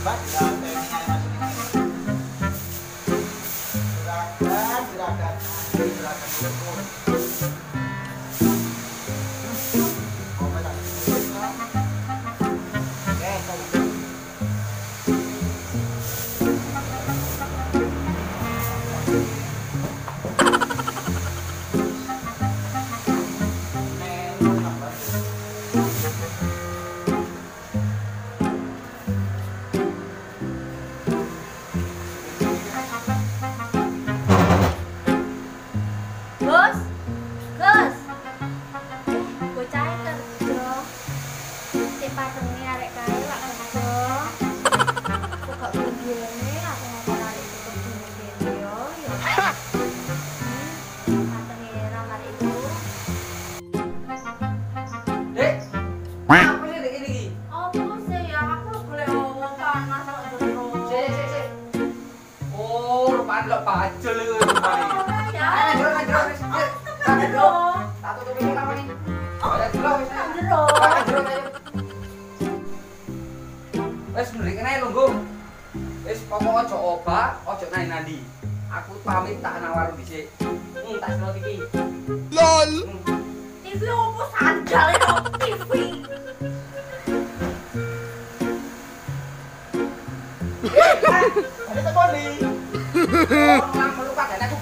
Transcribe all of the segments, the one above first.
Mbak, gerakan. Pacul itu kemarin. Tak tutup apa nih? Ada jero wis. Wis mriki ae lho, Gong. Wis pokok aja obah, aja nandi. Aku pamit tak nawar dhisik. Tak selot iki. LOL. TV opo sandal itu TV. Ada telepon nih. Orang melukat dan aku.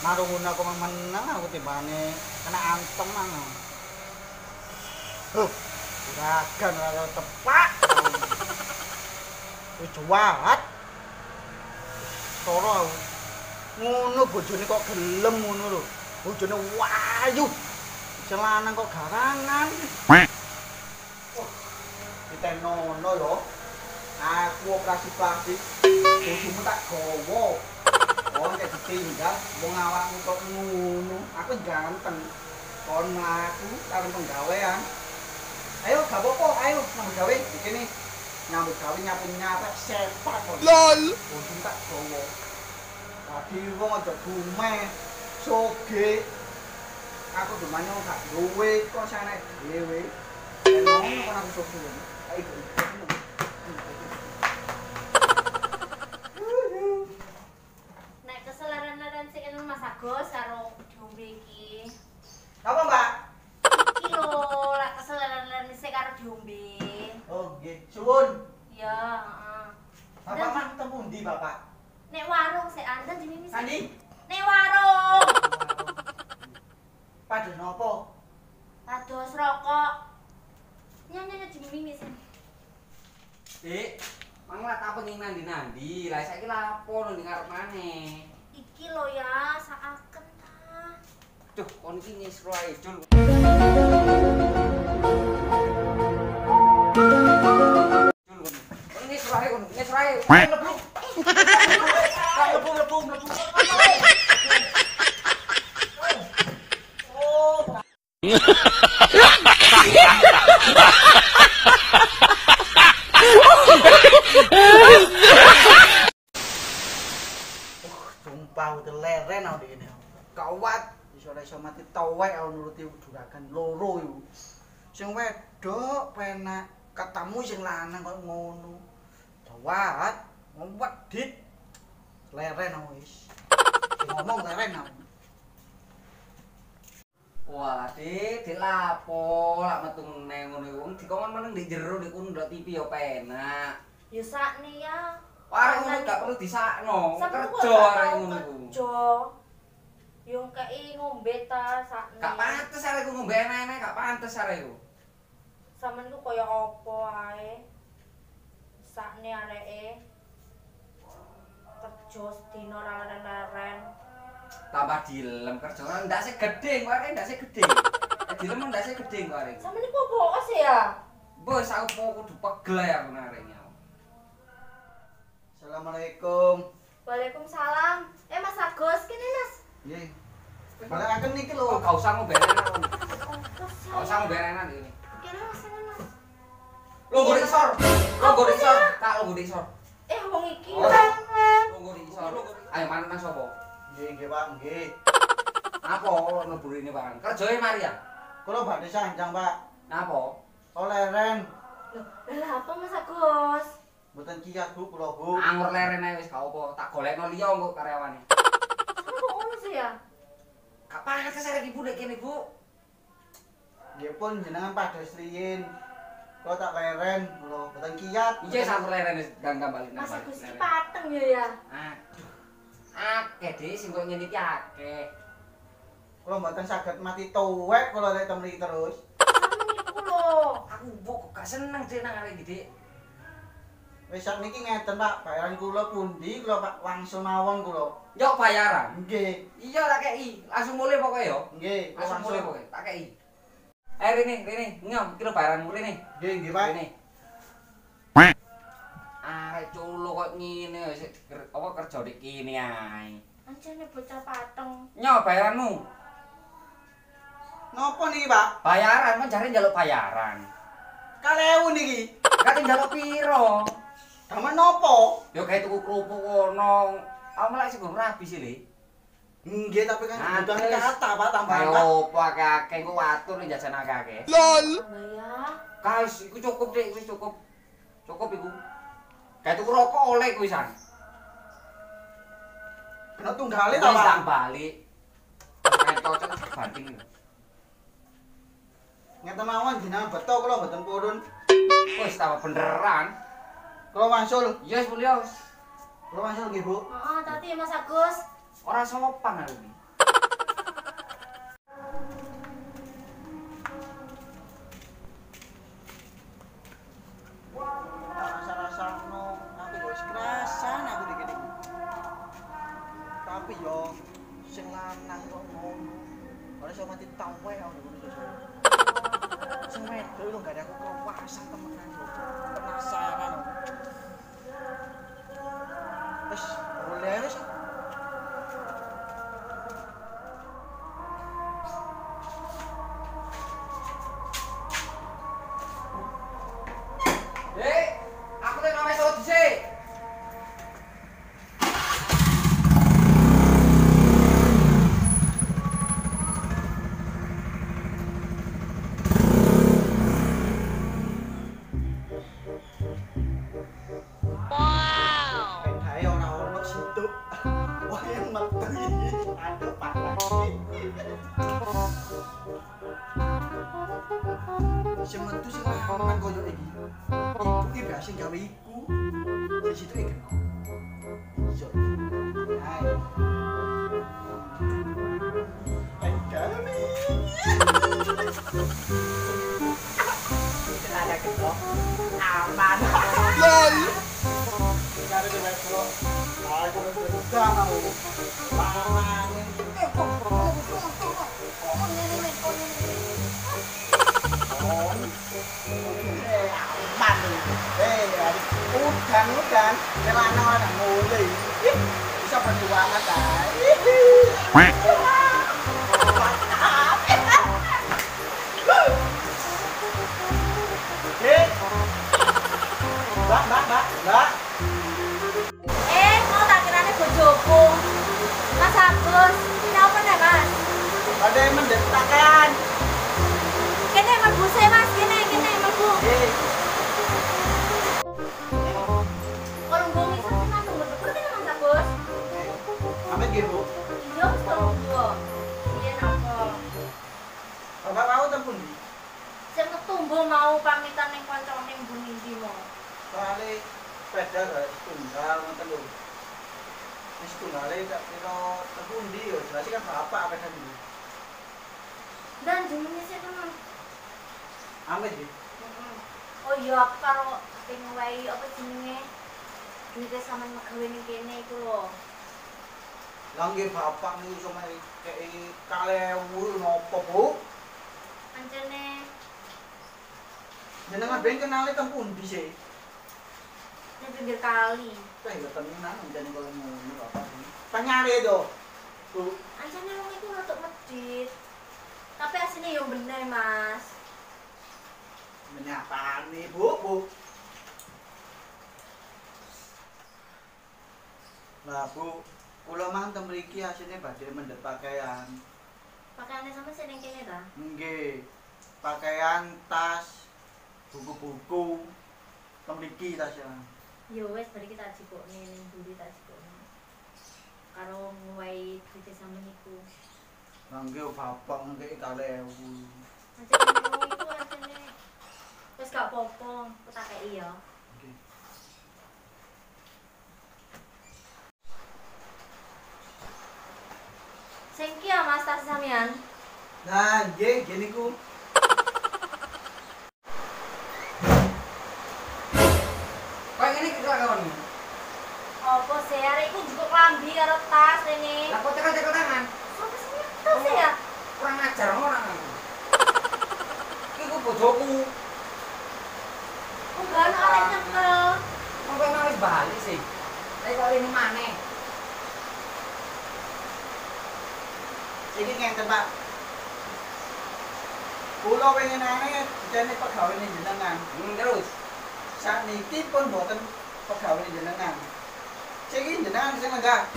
Marungun aku menang aku tibane kena antem mang. Juragan ora tepak. Wis jahat. Toro aku. Ngono bojone kok gelem ngono lho. Bojone wayu. Celanang kok garangan. Ditenono lho. Aku operasi plastik. Bojomu tak gowo. Kon kayak ditinggal, wong awakmu kok ngono. Aku ganteng. Kon mlaku karo penggawean. Ayo gak apa-apa, ayo nyambut gawe iki nyambut gawe nyapu-nyapu sepak kok. LOL. Bojomu tak gowo. Tadi wong aja dumeh. Soge. Aku dumane gak duwe kok sana dhewe. Ngono kon aku soge. Ayo. Mas Agus karo diombe iki. Apa, Mbak? Iki lho, lek keseleran sik karo diombe. Oh, nggih. Suwun. Iya, heeh. Bapak mang teng pundi, Bapak? Nek warung sik anten jenenge. Sandi? Nek warung. Padha napa? Pados rokok. Nyanyi jenenge sing. Dik, manglah tak pengin nandi-nandi. Lah saiki lapo ning ngarep maneh. Iki lho ya, saaken ta. Duh, kon iki ngisro ae, Jul. Kon ngisro ae, kon ngisro ae. Lebu. Oh. Sumpah udah leren aku di ini. Kawat iso mati towek aku nuruti juragan loro iku. Sing wedok penak ketemu sing lanang kok ngono. Kawat ngwedit leren aku wis. Ngomong leren aku. Wah, Dik lapo lak metu meneh ngono iku. Dikon meneng ndek jero ndek kono ndelok TV yo penak. Ya sakne ya. Arek ngono gak perlu disakno. Sampeyan Kerja kok arek ngono iku. kerja. Yo kei ngombe ta sakne. Gak pantes arek ngombe enek-enek, gak pantes arek iku. Sampeyan ku kaya apa ae. Sakne areke. Kerja sedina ora leren-leren. Tambah dilem kerjane ndase gedhe, kok arek ndase gedhe. Dilem ndase gedhe kok arek. Sampeyan iku bos ya? Bos aku mau kudu pegel ya aku narenya. Assalamualaikum. Waalaikumsalam. Mas Agus kene Mas. Nggih. Balik akan niki lho. Kok gak usah ngoberenan. Terus Gak usah ngoberenan iki. kene Mas kene Mas. Lo nggo isor. Lo nggo isor. Tak lo nggo isor. Wong iki. Lo nggo isor. Ayo manut nang sapa? nggih, Pak, nggih. Apa mlebu rene, Pak? Kerjae mari ya. Kula badhe sanjang, Pak. Napa? Leren. Loh, lah apa Mas Agus? Mboten kiyat, Bu, kula, Bu. Anggur leren ae wis gak apa. Tak golekno liya engko karyawane. Sama kok ngono sih ya? Gak pantes arek ibu nek kene, Bu. Nggih pun jenengan pados riyin. Kula tak leren, kula mboten kiyat. Iya anggur leren wis gangga balik nang. Mas Agus iki pateng ya. Aduh. Akeh Dik sing kok ngene iki akeh. Kula mboten saged mati tuwek kula lek temri terus. Sama niku lho. Aku kok gak seneng Dik nang arek iki, Dik. Wis sakniki ngeten, Pak, bayaran kula pundi kula Pak wangsul mawon kula. Yo bayaran. Nggih, Iya tak kei. Langsung mulai pokoknya yo. nggih, kula Langsung mulai wangsul. pokoknya. Tak kei. Rene, ngom kira bayaran mulai nih. Nggih, nggih, Pak. Rene. Culo kok ngene wis apa kerja dik kene ae. Anjane bocah pateng. Nyo bayaranmu. Napa niki, Pak? Bayaran men jare njaluk bayaran. 1000 niki. Kate njaluk piro? Gaman napa? Yo gawe tuku kerupuk kono. Aku malah sing rabi sih, Le. Nggih, tapi kan Nah, kebutuhan terus. kata, Pak, tambahan, Pak. Ayo akeh-akeh engko watur ning jajan akeh-akeh. Tambah ya. Guys, iku cukup Dik, wis cukup. Cukup iku. Gawe tuku rokok oleh kuwi san. Kena tunggale ta, Wis Pak? tak balik. Kayak cocok banting. Ngeten mawon jenengan beto kula mboten purun. Wis tambah beneran. Kula wangsul. Ya wis mulya wis. Kula wangsul nggih, Bu. Heeh, tadi Mas Agus. Ora sopan aku iki. Rasa-rasano aku yo wis kerasan aku iki iki. Tapi yo sing lanang kok ngono. Ora iso mati tawe aku ngono iso. Sing wedok lho gak ada aku kewasan temenan lho. Penasaran. Wis, boleh wis. Dek, aku teh nang meso dhisik. Kae ora ono situk. Wah, yang metu iki. Aduh, parah. Sing metu sing lanang koyo iki. Ibu ki biasa gawe iku. Di situ iki kena. Iso. Hai. Kami. Ada ketok. Aman. LOL. Kare de metro. Aku udah mau. Lanangin. Aman. Udan. Lanang ora ngule. Bisa perjuangan ta. Mbak. Mau tak kirane bojoku. Mas Agus, kenapa nih Mas? Ada yang mendetakan. Kene mlebu se Mas, kene mlebu. Kalau ngomong itu langsung betul kan Mas Agus? Amit gitu. Iya, wis kalau ngomong. Iya napa? Bapak mau tempun di. Sing ketumbo mau pamitan ning kancane mbuni ndi mau. Soalnya sepeda gak tunggal ngoten lho. Wis tunggale tak kira terpundi yo, jelas kan bapak apa kan iki. Dan jenenge sik tenan. Amit iki. Oh iya, aku karo sing wehi apa jenenge? Duite sampean megawe ning kene iku lho. Lah nggih bapak niku iso kei 1000 nopo, Bu? Pancene Jenengan ben kenale teng pundi sih? ning pinggir kali. Teh yo temenan jane kalau ngono bapak iki. Panyare to. Bu, Ancene wong iku rotok medhit. Tapi asine yo bener, Mas. menyapa nih, Bu. Nah, Bu, Kula mang teng mriki asine badhe mendhet pakaian. Pakaiannya sama sih yang kene ta? Nggih. Pakaian, tas, buku-buku. Teng mriki tas ya. Yo wes bari kita jikokne ning buri tak jikokne. Karo ngowahi duit sama niku. Nggih bapak ngekeki 3.000. Aja ngono iku artine. Wes gak apa-apa, aku tak kei ya. Nggih. Sing ki ya Mas tas sampean. Nah, nggih niku. Kayak ngene iki kawan. Apa sih arek iku njupuk klambi karo tas rene. Lah kok cekel-cekel tangan. Apa sih tas ya? Kurang ajar orang aku. Iku bojoku. Enggak ana arek nyekel. Kok emang wis balik sih. Tapi kok ini maneh. Iki ngenten Pak. Kula pengenane jane pegawai jenengan. Terus Sakniki pun boten pegawai jenengan. Sing jenengan sing lenggah.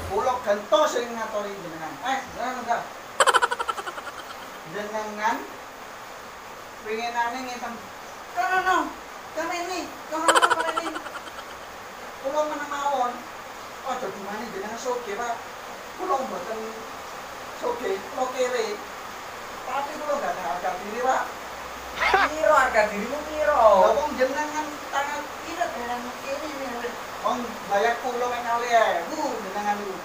Kula gento sing ngatori jenengan. Jenengan lenggah. Jenengan pengenane ngeten. Kono. Kan ini. Kula menawon. Aja dumane jenengan soge, Pak. Kula mboten soge, kula kere. Tapi kula gak ada harga diri, Pak. piro harga dirimu piro? Lah wong jenengan tangan pira dalam kene nih. Wong bayar kula mek 4.000 jenengan niku.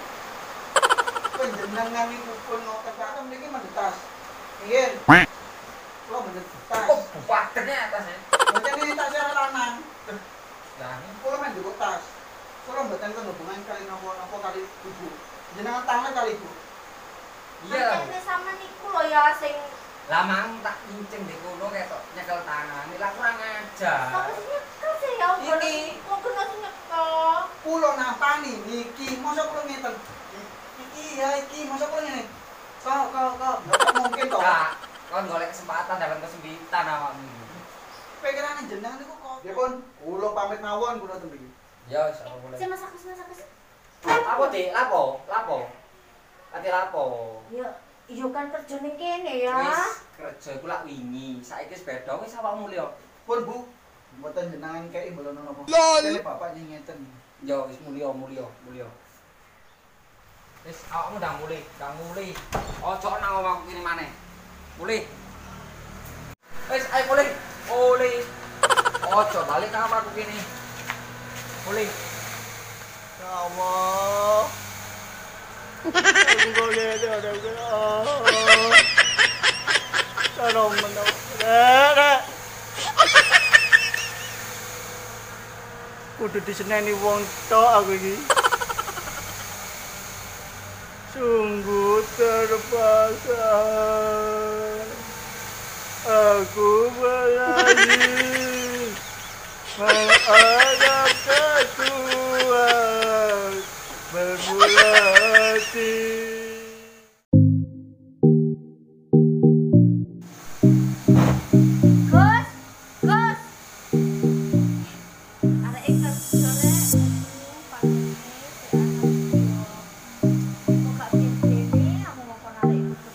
Panjenengan niku pun ngoten Pak mriki mendetas. Nggih. Kula mendetas. Kok buatnya atasnya? Mboten iki tas lanang. Lah, Kula men njupuk tas. Kula mboten kon hubungan kali napa kali ibu. Jenengan tangan kali ibu. iya. Pakaiannya sama niku lho ya sing Lamang tak inceng di kono ketok nyekel tangan. Ini lah kurang ajar. Apa sih nyekel sih ya? Ini. Kok kena sih nyekel? Kula napani niki mosok kula ngeten. Iki mosok kula ngene. Kok. Nggak mungkin toh. Kak, kon golek kesempatan dalam kesempitan awakmu. Pikirane jenengan niku kok. Ya pun, kula pamit mawon kula ten mriki. Ya, wis apa boleh. Sih masak. Apa, Dik? Lapo? Ati lapo? Ya, iya kan kerja ning kene ya. Wis kerja iku lak wingi. Saiki wis beda wis awakmu liya. Pun Bu, mboten jenengan kei mboten napa. Dene bapak nying ngeten. Ya wis mulya. Wis awakmu ndang mulih. Ojo nang omahku kene maneh. Mulih. Wis ayo mulih. Ojo balik nang omahku kene. Mulih. Ya Allah. Aku kok ngene ada Tolong menawa. Kudu diseneni wong tok aku iki. Sungguh terpaksa aku berani menghadap ketua berbuati. Gus. Arek kerja rek. Kok gak kene aku ngomong arek iku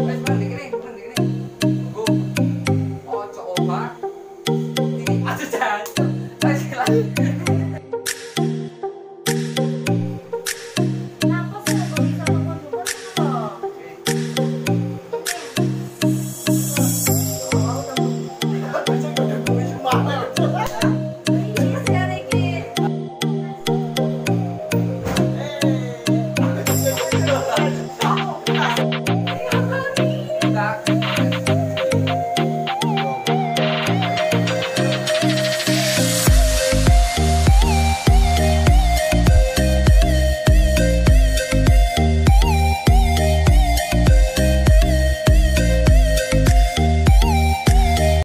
Wis balik kene. Tunggu. Ojo obat. Ini aja jan. Wis lah.